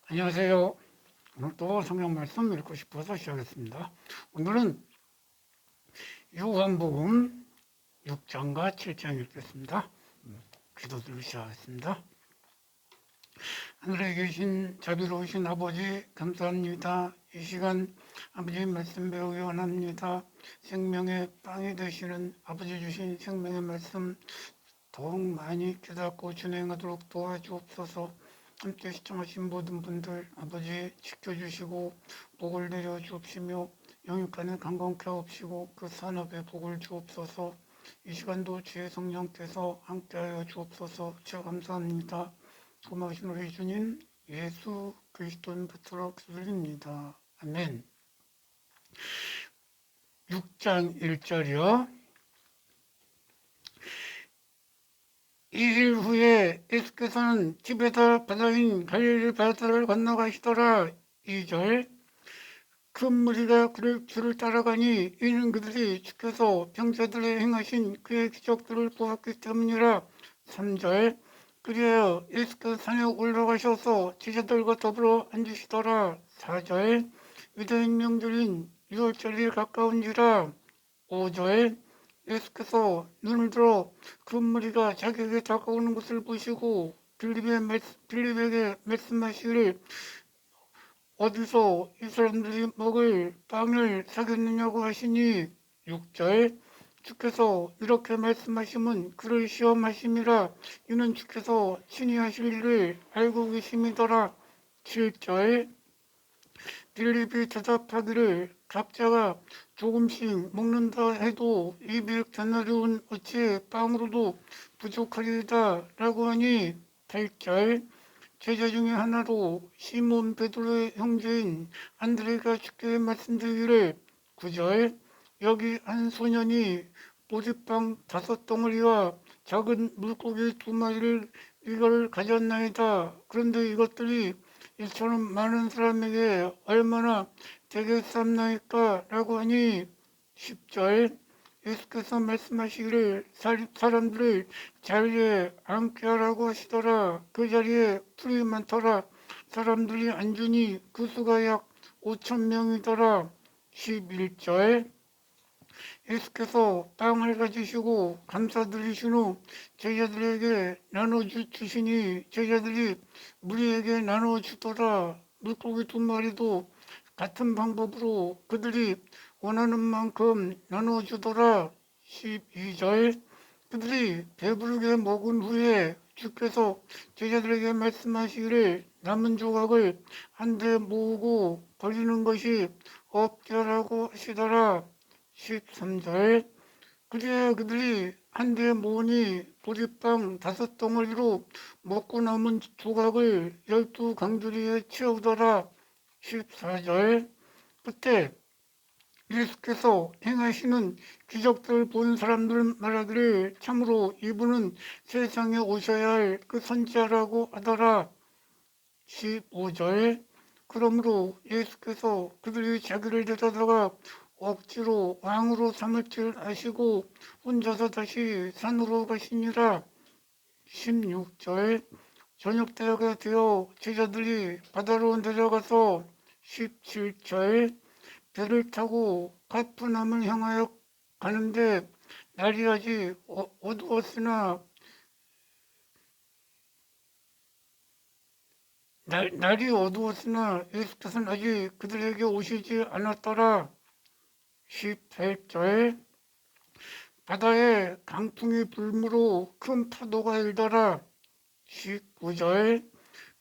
안녕하세요. 오늘도 성경 말씀 읽고 싶어서 시작했습니다. 오늘은 요한복음 6장과 7장 읽겠습니다. 기도드리고 시작하겠습니다. 하늘에 계신 자비로우신 아버지 감사합니다. 이 시간 아버지 말씀 배우기 원합니다. 생명의 빵이 되시는 아버지 주신 생명의 말씀 더욱 많이 깨닫고 진행하도록 도와주옵소서. 함께 시청하신 모든 분들 아버지 지켜주시고 복을 내려 주옵시며 영육간에 강건케 하옵시고 그 산업에 복을 주옵소서. 이 시간도 주의 성령께서 함께하여 주옵소서. 제가 감사합니다. 고마우신 우리 주님 예수 그리스도는 받도록 기도드립니다. 아멘. 6장 1절이요. 2일 후에 예수께서는 티베다 바다인 갈릴리 바다를 건너가시더라. 2절. 큰 무리가 주를 따라가니 이는 그들이 주께서 병자들의 행하신 그의 기적들을 보았기 때문이라. 3절. 그리하여 예수께서 산에 올라가셔서 제자들과 더불어 앉으시더라. 4절. 유대인 명절인 유월절이 가까운지라. 5절. 예수께서 눈을 들어 그 무리가 자기에게 다가오는 것을 보시고 빌립에게 말씀하시기를 어디서 이 사람들이 먹을 빵을 사겠느냐고 하시니. 6절. 주께서 이렇게 말씀하시면 그를 시험하심이라. 이는 주께서 친히 하실 일을 알고 계심이더라. 7절. 빌립이 대답하기를 각자가 조금씩 먹는다 해도 200데나리온 어찌 빵으로도 부족하리이다 라고 하니. 8절. 제자 중에 하나로 시몬 베드로의 형제인 안드레가 주께 말씀드리기를. 9절. 여기 한 소년이 보리빵 5덩어리와 작은 물고기 2마리를 이걸 가졌나이다. 그런데 이것들이 이처럼 많은 사람에게 얼마나 되겠습니까? 라고 하니. 10절. 예수께서 말씀하시기를 사람들을 자리에 앉게 하라고 하시더라. 그 자리에 풀이 많더라. 사람들이 앉으니 그 수가 약 5,000명이더라. 11절. 예수께서 빵을 가지시고 감사드리신 후 제자들에게 나눠주시니 제자들이 무리에게 나눠주더라. 물고기 2마리도 같은 방법으로 그들이 원하는 만큼 나눠주더라. 12절. 그들이 배부르게 먹은 후에 주께서 제자들에게 말씀하시기를 남은 조각을 한데 모으고 버리는 것이 없게 하라고 하시더라. 13절. 그래야 그들이 한데 모으니 보리빵 5덩어리로 먹고 남은 조각을 12강주리에 채우더라. 14절. 그때 예수께서 행하시는 기적들을 본 사람들 말하기를 참으로 이분은 세상에 오셔야 할 그 선지자라고 하더라. 15절. 그러므로 예수께서 그들이 자기를 데려다가 억지로 왕으로 삼을 줄 아시고 혼자서 다시 산으로 가시니라. 16절. 저녁 때가 되어 제자들이 바다로 내려가서. 17절. 배를 타고 가프나움을 향하여 가는데 날이 아직 어두웠으나 날이 어두웠으나 예수께서는 아직 그들에게 오시지 않았더라. 18절. 바다에 강풍이 불므로 큰 파도가 일더라. 19절.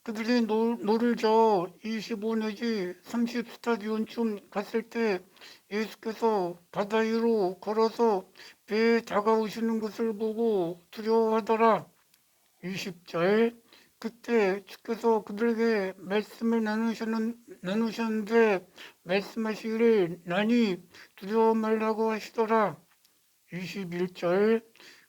그들이 노를 저어 25 내지 30스타디온쯤 갔을 때 예수께서 바다 위로 걸어서 배에 다가오시는 것을 보고 두려워하더라. 20절. 그때 주께서 그들에게 말씀을 나누셨는데 말씀하시기를 나니 두려워 말라고 하시더라. 21절.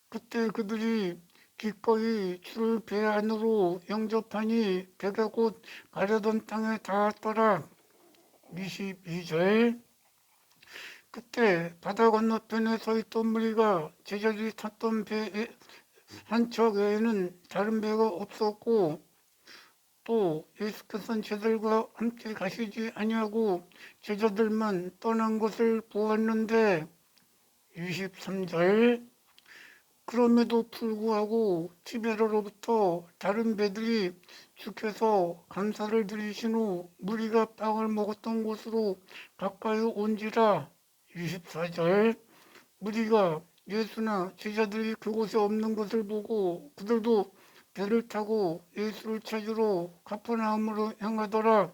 그때 그들이 기꺼이 주를 배 안으로 영접하니 배가 곧 가려던 땅에 닿았더라. 22절. 그때 바다 건너편에 서 있던 무리가 제자들이 탔던 배 한 척 외에는 다른 배가 없었고 또 예수께서는 제자들과 함께 가시지 아니하고 제자들만 떠난 것을 보았는데 23절 그럼에도 불구하고 티베르로부터 다른 배들이 주께서 감사를 드리신 후 무리가 빵을 먹었던 곳으로 가까이 온지라 24절 무리가 예수나 제자들이 그곳에 없는 것을 보고 그들도 배를 타고 예수를 찾으러 가퍼나움으로 향하더라.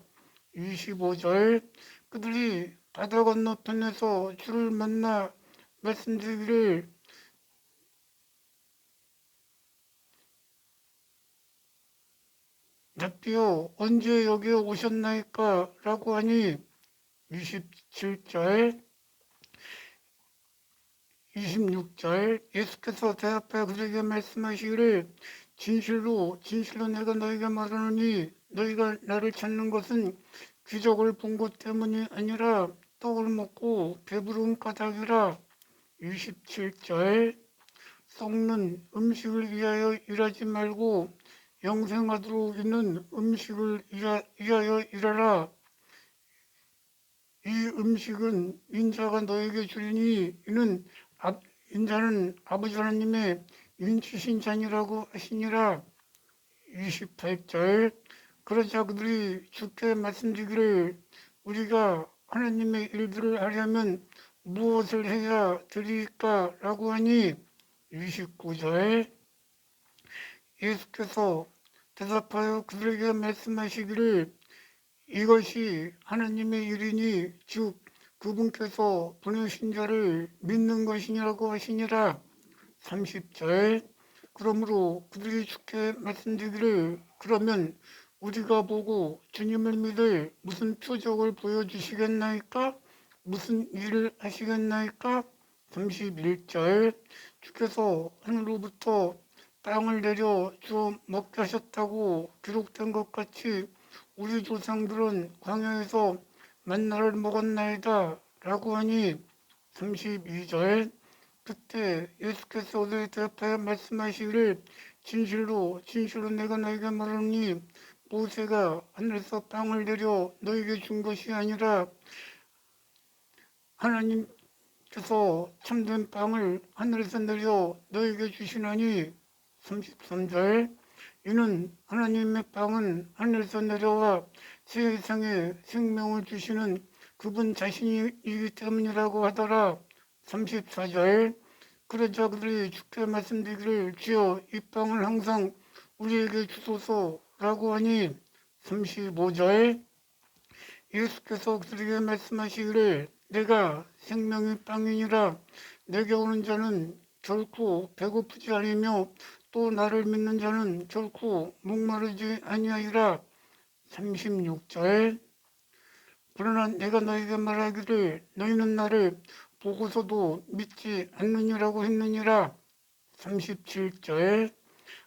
25절 그들이 바다 건너편에서 주를 만나 말씀드리기를 rabbi여 언제 여기에 오셨나이까? 라고 하니 27절 26절 예수께서 대답하여 그들에게 말씀하시기를 진실로 진실로 내가 너희에게 말하노니 너희가 나를 찾는 것은 기적을 본 것 때문이 아니라 떡을 먹고 배부른 까닭이라. 27절 썩는 음식을 위하여 일하지 말고 영생하도록 있는 음식을 위하여 일하라. 이 음식은 인자가 너에게 주리니 이는 인자는 아버지 하나님의 인치신 잔이라고 하시니라. 28절 그러자 그들이 주께 말씀드리기를 우리가 하나님의 일들을 하려면 무엇을 해야 되리까? 라고 하니 29절 예수께서 대답하여 그들에게 말씀하시기를 이것이 하나님의 일이니 즉 그분께서 보내신 자를 믿는 것이냐고 하시니라. 30절 그러므로 그들이 주께 말씀드리기를 그러면 우리가 보고 주님을 믿을 무슨 표적을 보여주시겠나이까? 무슨 일을 하시겠나이까? 31절 주께서 하늘로부터 땅을 내려 주어 먹게 하셨다고 기록된 것 같이 우리 조상들은 광야에서 만나를 먹었나이다 라고 하니 32절 그때 예수께서 그들에 대하여 말씀하시기를 진실로 진실로 내가 너에게 말하노니 모세가 하늘에서 빵을 내려 너에게 준 것이 아니라 하나님께서 참된 빵을 하늘에서 내려 너에게 주시나니 33절 이는 하나님의 빵은 하늘에서 내려와 세상에 생명을 주시는 그분 자신이기 때문이라고 하더라. 34절 그러자 그들이 주께 말씀드리기를 주여 이 빵을 항상 우리에게 주소서라고 하니 35절 예수께서 그들에게 말씀하시기를 내가 생명의 빵이니라 내게 오는 자는 결코 배고프지 않으며 또 나를 믿는 자는 결코 목마르지 아니하리라. 36절 그러나 내가 너에게 말하기를 너희는 나를 보고서도 믿지 않느니라고 했느니라. 37절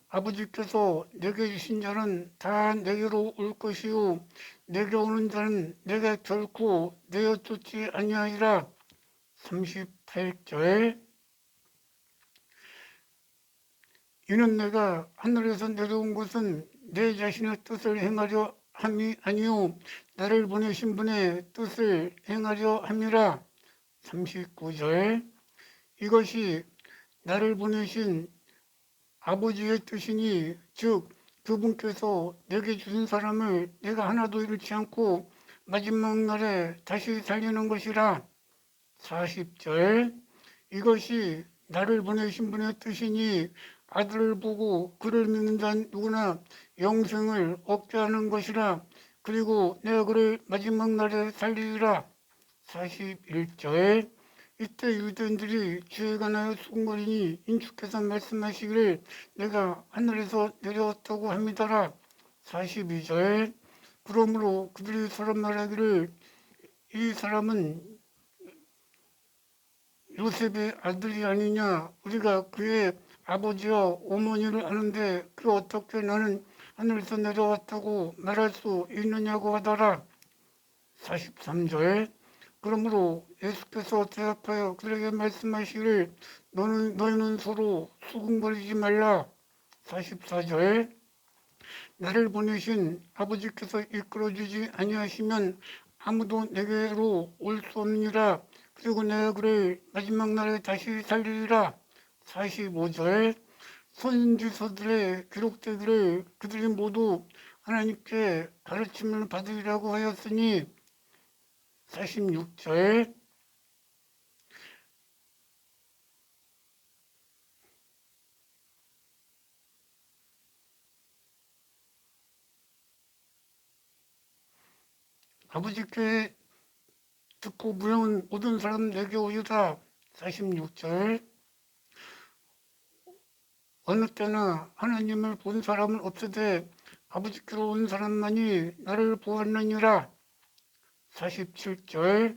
아버지께서 내게 주신 자는 다 내게로 올 것이요 내게 오는 자는 내가 결코 내어 쫓지 아니하리라. 38절 이는 내가 하늘에서 내려온 것은 내 자신의 뜻을 행하려 함이 아니요 나를 보내신 분의 뜻을 행하려 함이라. 39절 이것이 나를 보내신 아버지의 뜻이니 즉 그분께서 내게 주신 사람을 내가 하나도 잃지 않고 마지막 날에 다시 살리는 것이라. 40절 이것이 나를 보내신 분의 뜻이니 아들을 보고 그를 믿는 자 누구나 영생을 얻게 하는 것이라. 그리고 내가 그를 마지막 날에 살리리라. 41절 이때 유대인들이 주에 관하여 수군거리니 인주께서 말씀하시기를 내가 하늘에서 내려왔다고 합니다라. 42절 그러므로 그들이 서로 말하기를 이 사람은 요셉의 아들이 아니냐 우리가 그의 아버지와 어머니를 아는데 그 어떻게 나는 하늘에서 내려왔다고 말할 수 있느냐고 하더라. 43절 그러므로 예수께서 대답하여 그들에게 말씀하시기를 너희는 서로 수군거리지 말라. 44절 나를 보내신 아버지께서 이끌어주지 아니하시면 아무도 내게로 올 수 없느니라. 그리고 내가 그를 마지막 날에 다시 살리리라. 45절 선지서들에 기록되기를 그들이 모두 하나님께 가르침을 받으리라고 하였으니 46절 아버지께 듣고 물론 모든 사람 내게 오리라. 46절 어느 때나 하나님을 본 사람은 없으되 아버지께로 온 사람만이 나를 보았느니라. 47절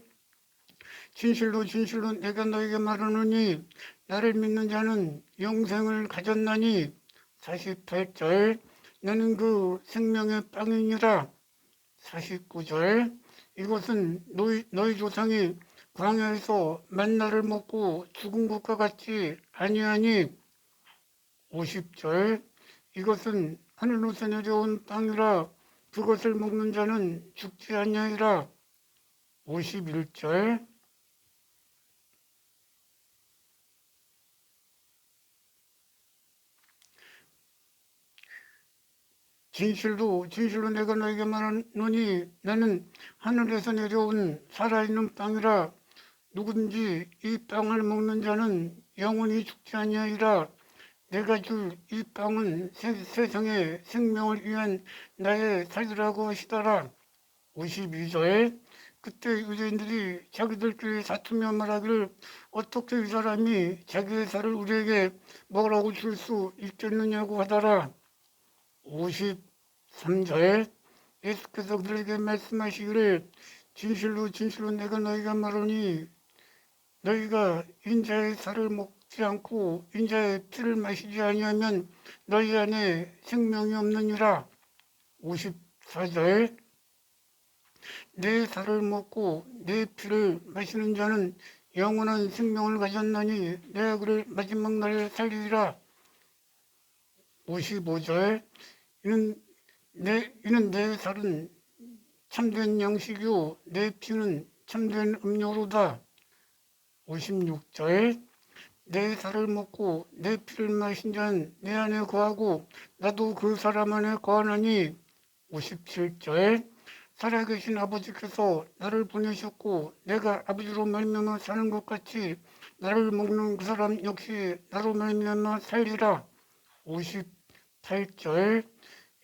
진실로 진실로 내가 너에게 말하노니 나를 믿는 자는 영생을 가졌나니. 48절 나는 그 생명의 빵이니라. 49절 이것은 너희 조상이 광야에서 만나를 먹고 죽은 것과 같이 아니하니. 50절 이것은 하늘로서 내려온 빵이라 그것을 먹는 자는 죽지 아니하리라. 51절 진실로 진실로 내가 너에게 말하노니 나는 하늘에서 내려온 살아있는 빵이라 누구든지 이 빵을 먹는 자는 영원히 죽지 아니하리라. 내가 줄 이 빵은 세상의 생명을 위한 나의 살이라고 하시더라. 52절 그때 유대인들이 자기들끼리 다투며 말하기를 어떻게 이 사람이 자기의 살을 우리에게 먹으라고 줄 수 있겠느냐고 하더라. 53절 예수께서 그들에게 말씀하시기를 진실로 진실로 내가 너희가 말하니 너희가 인자의 살을 먹지 않고 인자의 피를 마시지 아니하면 너희 안에 생명이 없느니라. 54절 내 살을 먹고 내 피를 마시는 자는 영원한 생명을 가졌나니 내가 그를 마지막 날에 살리리라. 55절 이는 내 살은 참된 양식이요 내 피는 참된 음료로다. 56절 내 살을 먹고 내 피를 마신 자는 내 안에 거하고 나도 그 사람 안에 거하나니. 57절 살아계신 아버지께서 나를 보내셨고 내가 아버지로 말미암아 사는 것 같이 나를 먹는 그 사람 역시 나로 말미암아 살리라. 58절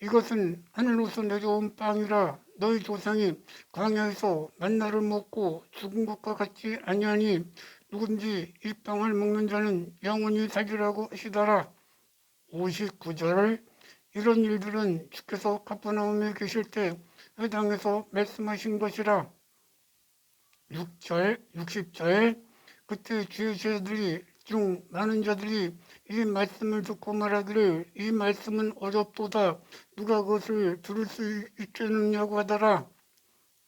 이것은 하늘로서 내려온 빵이라 너희 조상이 광야에서 만나를 먹고 죽은 것과 같이 아니하니 누군지 이 빵을 먹는 자는 영원히 살리라고 하시더라. 59절 이런 일들은 주께서 가버나움에 계실 때 회당에서 말씀하신 것이라. 60절 그때 주의 제자들이 중 많은 자들이 이 말씀을 듣고 말하기를 이 말씀은 어렵도다 누가 그것을 들을 수 있겠느냐고 하더라.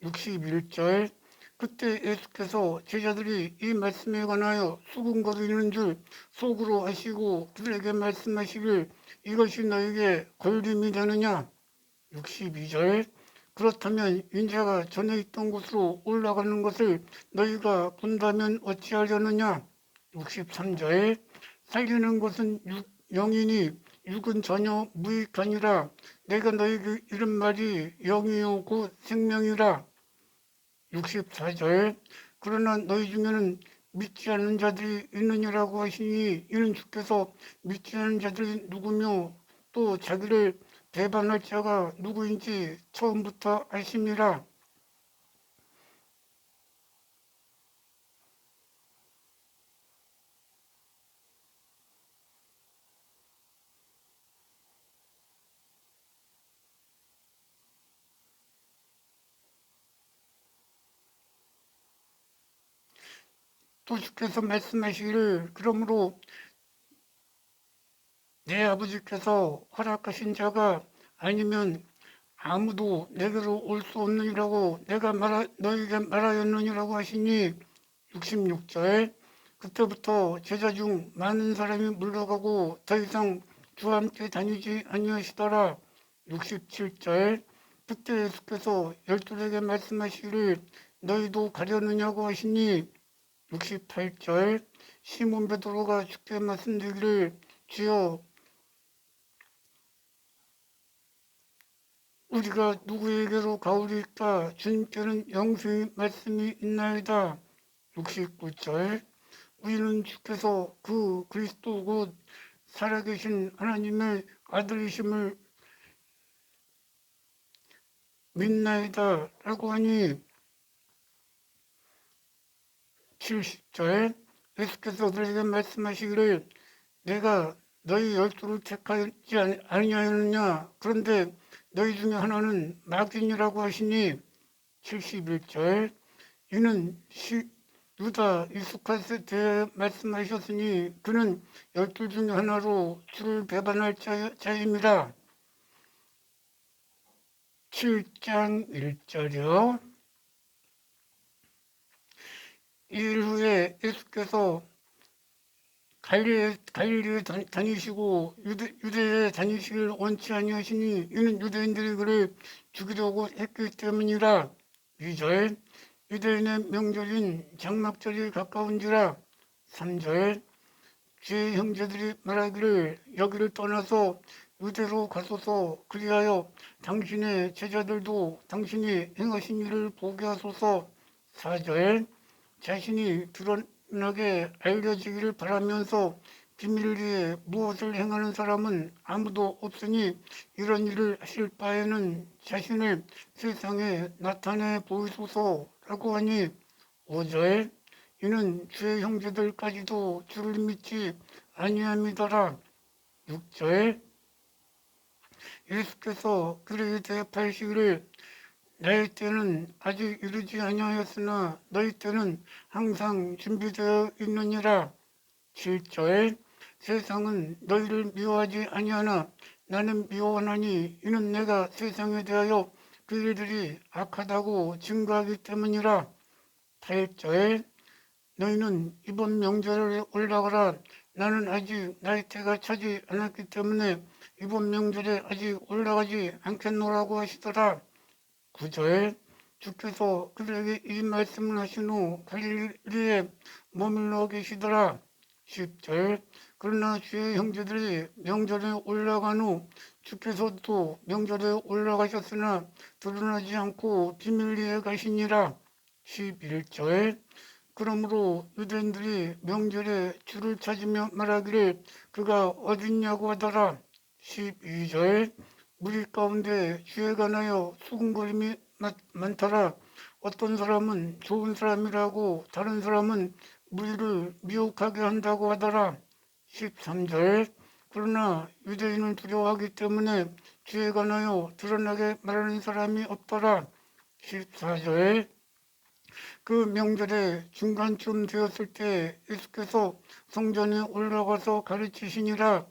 61절 그때 예수께서 제자들이 이 말씀에 관하여 수군거리는 줄 속으로 하시고 그들에게 말씀하시길 이것이 너에게 걸림이 되느냐. 62절 그렇다면 인자가 전에 있던 곳으로 올라가는 것을 너희가 본다면 어찌하려느냐. 63절 살리는 것은 영이니 육은 전혀 무익하니라. 내가 너희에게 이런 말이 영이요 곧 생명이라. 64절 그러나 너희 중에는 믿지 않는 자들이 있느니라고 하시니 이는 주께서 믿지 않는 자들이 누구며 또 자기를 배반할 자가 누구인지 처음부터 아심이라. 또 주께서 말씀하시기를 그러므로 내 아버지께서 허락하신 자가 아니면 아무도 내게로 올 수 없느니라고 내가 너에게 말하였느니라고 하시니. 66절 그때부터 제자 중 많은 사람이 물러가고 더 이상 주와 함께 다니지 아니하시더라. 67절 그때 예수께서 열둘에게 말씀하시기를 너희도 가려느냐고 하시니 68절 시몬 베드로가 주께 말씀드리기를 주여 우리가 누구에게로 가오리까 주님께는 영생의 말씀이 있나이다. 69절 우리는 주께서 그 그리스도 곧 살아계신 하나님의 아들이심을 믿나이다 라고 하니 70절 예수께서 그들에게 말씀하시기를 내가 너희 열두를 택하지 아니하였느냐 그런데 너희 중에 하나는 마귀니라고 하시니 71절 이는 유다 이스카리ot에 대해 말씀하셨으니 그는 열둘 중에 하나로 주를 배반할 자임이라. 7장 1절이요. 이일 후에 예수께서 갈릴리에 다니시고 유대에 다니시길 원치 아니하시니 이는 유대인들이 그를 죽이려고 했기 때문이라. 2절 유대인의 명절인 장막절이 가까운지라. 3절 주의 형제들이 말하기를 여기를 떠나서 유대로 가소서 그리하여 당신의 제자들도 당신이 행하신 일을 보게 하소서. 4절 자신이 드러나게 알려지기를 바라면서 비밀리에 무엇을 행하는 사람은 아무도 없으니 이런 일을 하실 바에는 자신을 세상에 나타내 보이소서라고 하니 5절 이는 주의 형제들까지도 주를 믿지 아니함이더라. 6절 예수께서 그들에게 대답하시기를 나의 때는 아직 이르지 아니하였으나 너희 때는 항상 준비되어 있느니라. 7절 세상은 너희를 미워하지 아니하나 나는 미워하나니 이는 내가 세상에 대하여 그 일들이 악하다고 증거하기 때문이라. 8절 너희는 이번 명절에 올라가라. 나는 아직 나의 때가 차지 않았기 때문에 이번 명절에 아직 올라가지 않겠노라고 하시더라. 9절 주께서 그들에게 이 말씀을 하신 후 갈릴리에 머물러 계시더라. 10절 그러나 주의 형제들이 명절에 올라간 후 주께서도 명절에 올라가셨으나 드러나지 않고 비밀리에 가시니라. 11절 그러므로 유대인들이 명절에 주를 찾으며 말하기를 그가 어딨냐고 하더라. 12절 무리 가운데 주에 관하여 수군거림이 많더라. 어떤 사람은 좋은 사람이라고 다른 사람은 무리를 미혹하게 한다고 하더라. 13절 그러나 유대인을 두려워하기 때문에 주에 관하여 드러나게 말하는 사람이 없더라. 14절 그 명절에 중간쯤 되었을 때 예수께서 성전에 올라가서 가르치시니라.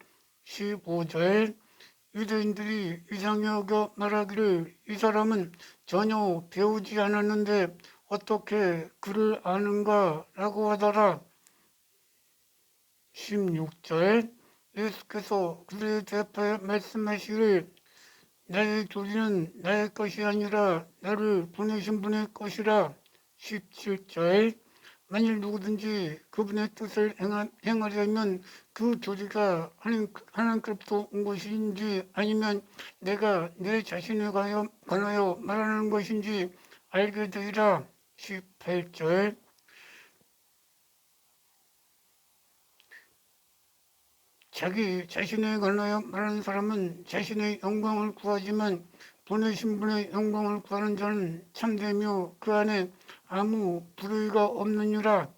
15절 유대인들이 이상히 여겨 말하기를 이 사람은 전혀 배우지 않았는데 어떻게 그를 아는가 라고 하더라. 16절 예수께서 그들에 대하여 말씀하시기를 나의 조리는 나의 것이 아니라 나를 보내신 분의 것이라. 17절 만일 누구든지 그분의 뜻을 행하려면 그 조리가 하나님께로부터 온 것인지 아니면 내가 내 자신에 관하여 말하는 것인지 알게 되리라. 18절 자기 자신에 관하여 말하는 사람은 자신의 영광을 구하지만 보내신 분의 영광을 구하는 자는 참되며 그 안에 아무 불의가 없느니라.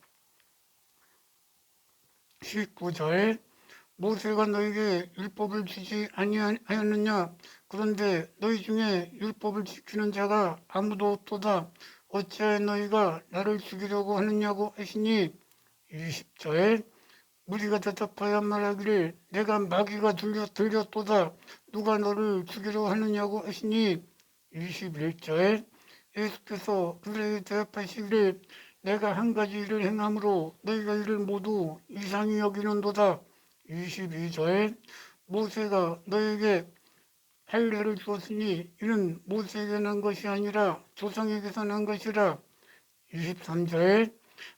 19절 모세가 너에게 율법을 주지 아니하였느냐 그런데 너희 중에 율법을 지키는 자가 아무도 없도다. 어찌하여 너희가 나를 죽이려고 하느냐고 하시니 20절 무리가 대답하여 말하기를 내가 마귀가 들렸도다. 누가 너를 죽이려 하느냐고 하시니 21절 예수께서 그들에게 대답하시기를 내가 한 가지 일을 행함으로 너희가 이를 모두 이상히 여기는도다. 22절 모세가 너에게 할례를 주었으니 이는 모세에게 난 것이 아니라 조상에게서 난 것이라. 23절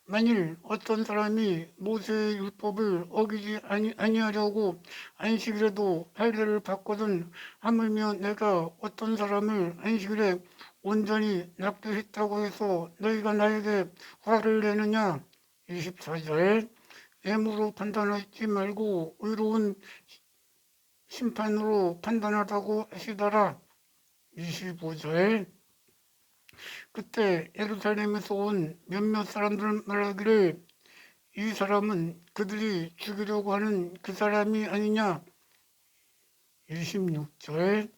만일 어떤 사람이 모세의 율법을 어기지 아니하려고 안식일에도 할례를 받거든 하물며 내가 어떤 사람을 안식일에 온전히 낫게 했다고 해서 너희가 나에게 화를 내느냐. 24절 애무로 판단하지 말고 의로운 심판으로 판단하라고 하시더라. 25절 그때 예루살렘에서 온 몇몇 사람들 말하기를 이 사람은 그들이 죽이려고 하는 그 사람이 아니냐. 26절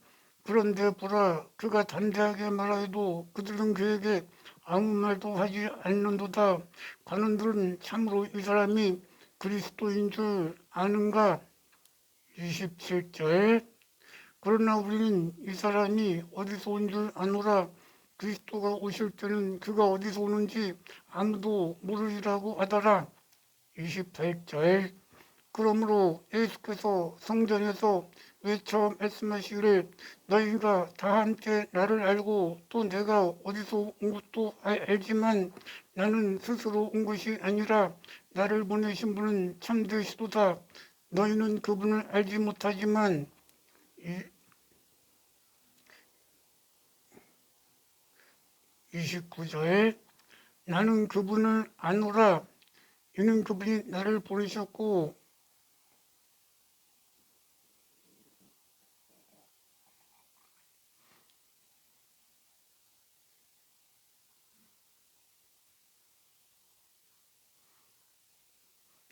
그런데 보라 그가 담대하게 말하여도 그들은 그에게 아무 말도 하지 않는도다. 관원들은 참으로 이 사람이 그리스도인 줄 아는가. 27절 그러나 우리는 이 사람이 어디서 온 줄 아노라. 그리스도가 오실 때는 그가 어디서 오는지 아무도 모르리라고 하더라. 28절 그러므로 예수께서 성전에서 외쳐 말씀하시기를 너희가 다 함께 나를 알고 또 내가 어디서 온 것도 알지만 나는 스스로 온 것이 아니라 나를 보내신 분은 참되시도다. 너희는 그분을 알지 못하지만 29절 나는 그분을 아노라. 이는 그분이 나를 보내셨고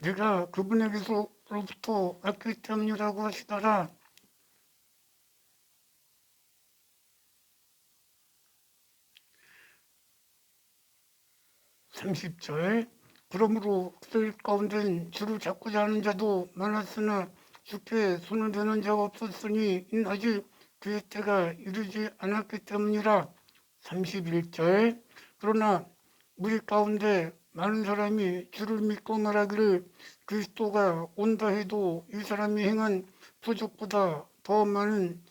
내가 그분에게서로부터 왔기 때문이라고 하시더라. 30절 그러므로 그들 가운데 주를 잡고자 하는 자도 많았으나 주께 손을 대는 자가 없었으니 아직 그의 때가 이르지 않았기 때문이라. 31절 그러나 우리 가운데 많은 사람이 주를 믿고 말하기를 그리스도가 온다 해도 이 사람이 행한 표적보다 더 많은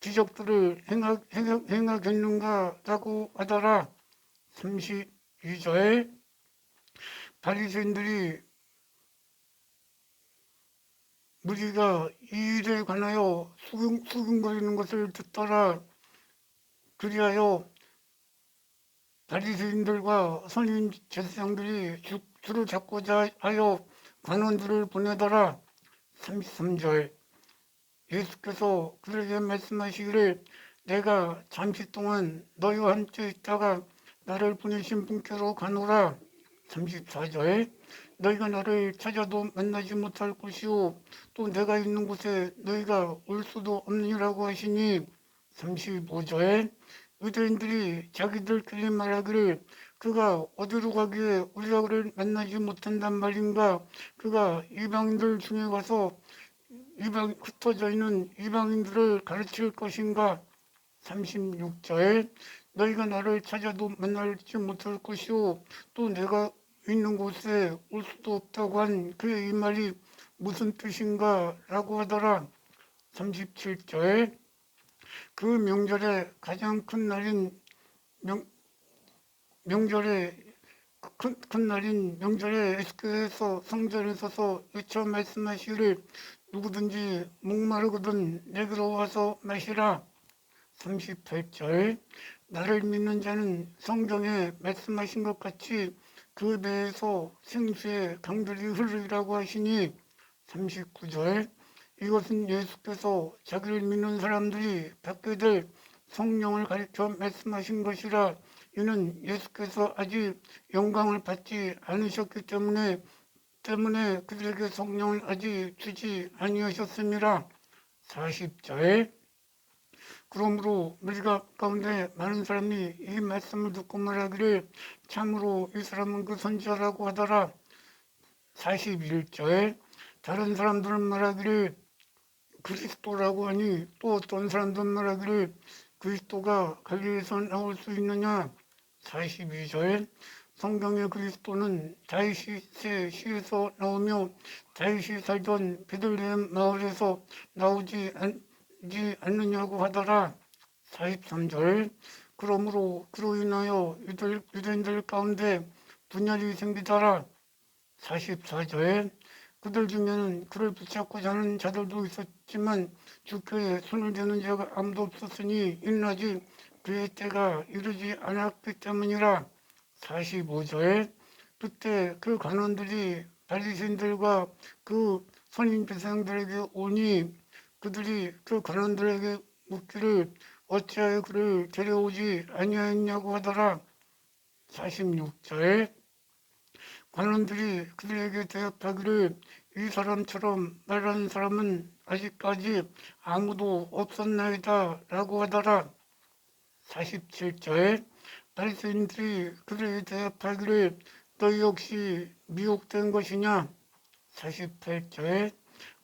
기적들을 행하겠는가라고 하더라. 32절 바리새인들이 무리가 이 일에 관하여 수근거리는 것을 듣더라. 그리하여 바리새인들과 선임 제사장들이 주를 잡고자 하여 관원들을 보내더라. 33절 예수께서 그들에게 말씀하시기를 내가 잠시 동안 너희와 함께 있다가 나를 보내신 분께로 가노라. 34절 너희가 나를 찾아도 만나지 못할 것이요 또 내가 있는 곳에 너희가 올 수도 없느니라고 하시니. 35절 유대인들이 자기들끼리 말하기를 그가 어디로 가기에 우리가 그를 만나지 못한단 말인가. 그가 이방인들 중에 가서 흩어져 있는 이방인들을 가르칠 것인가. 36절 너희가 나를 찾아도 만나지 못할 것이요 또 내가 있는 곳에 올 수도 없다고 한 그의 이 말이 무슨 뜻인가 라고 하더라. 37절 그 명절에 가장 큰 날인 명절에 예수께서 성전에 서서 외쳐 말씀하시기를 누구든지 목마르거든 내게로 와서 마시라. 38절 나를 믿는 자는 성경에 말씀하신 것 같이 그 배에서 생수의 강들이 흐르리라고 하시니. 39절 이것은 예수께서 자기를 믿는 사람들이 받게 될 성령을 가리켜 말씀하신 것이라. 이는 예수께서 아직 영광을 받지 않으셨기 때문에 그들에게 성령을 아직 주지 아니하셨습니다. 40절 그러므로 우리가 가운데 많은 사람이 이 말씀을 듣고 말하기를 참으로 이 사람은 그 선지자라고 하더라. 41절 다른 사람들은 말하기를 그리스도라고 하니 또 어떤 사람들은 말하기를 그리스도가 갈릴리에서 나올 수 있느냐. 42절 성경의 그리스도는 다윗의 시에서 나오며 다윗이 살던 베들레헴 마을에서 나오지 분열되지 않느냐고 하더라. 43절 그러므로 그로 인하여 유대인들 가운데 분열이 생기더라. 44절 그들 중에는 그를 붙잡고자 하는 자들도 있었지만 주께에 손을 대는 자가 아무도 없었으니 일어나지 그의 때가 이르지 않았기 때문이라. 45절 그때 그 관원들이 바리새인들과 그 선임 백성들에게 오니 그들이 그 관원들에게 묻기를 어찌하여 그를 데려오지 아니하였냐고 하더라. 46절 관원들이 그들에게 대답하기를 이 사람처럼 말하는 사람은 아직까지 아무도 없었나이다 라고 하더라. 47절 바리새인들이 그들에게 대답하기를 너희 역시 미혹된 것이냐. 48절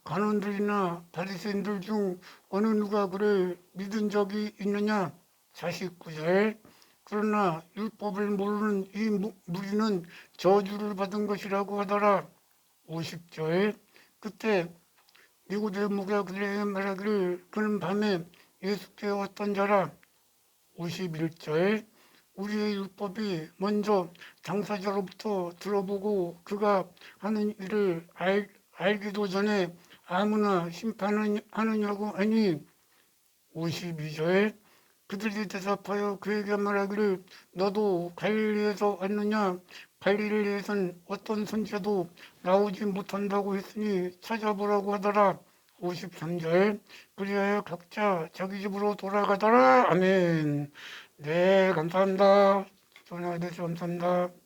관원들이나 바리새인들 중 어느 누가 그를 믿은 적이 있느냐. 49절 그러나 율법을 모르는 이 무리는 저주를 받은 것이라고 하더라. 50절 그때 니고데모가 그들에게 말하기를 그는 밤에 예수께 왔던 자라. 51절 우리의 율법이 먼저 당사자로부터 들어보고 그가 하는 일을 알기도 전에 아무나 심판하느냐고 하니. 52절 그들이 대답하여 그에게 말하기를 너도 갈릴리에서 왔느냐. 갈릴리에선 어떤 선지자도 나오지 못한다고 했으니 찾아보라고 하더라. 53절 그리하여 각자 자기 집으로 돌아가더라. 아멘. 네, 감사합니다. 전화해주셔서 감사합니다.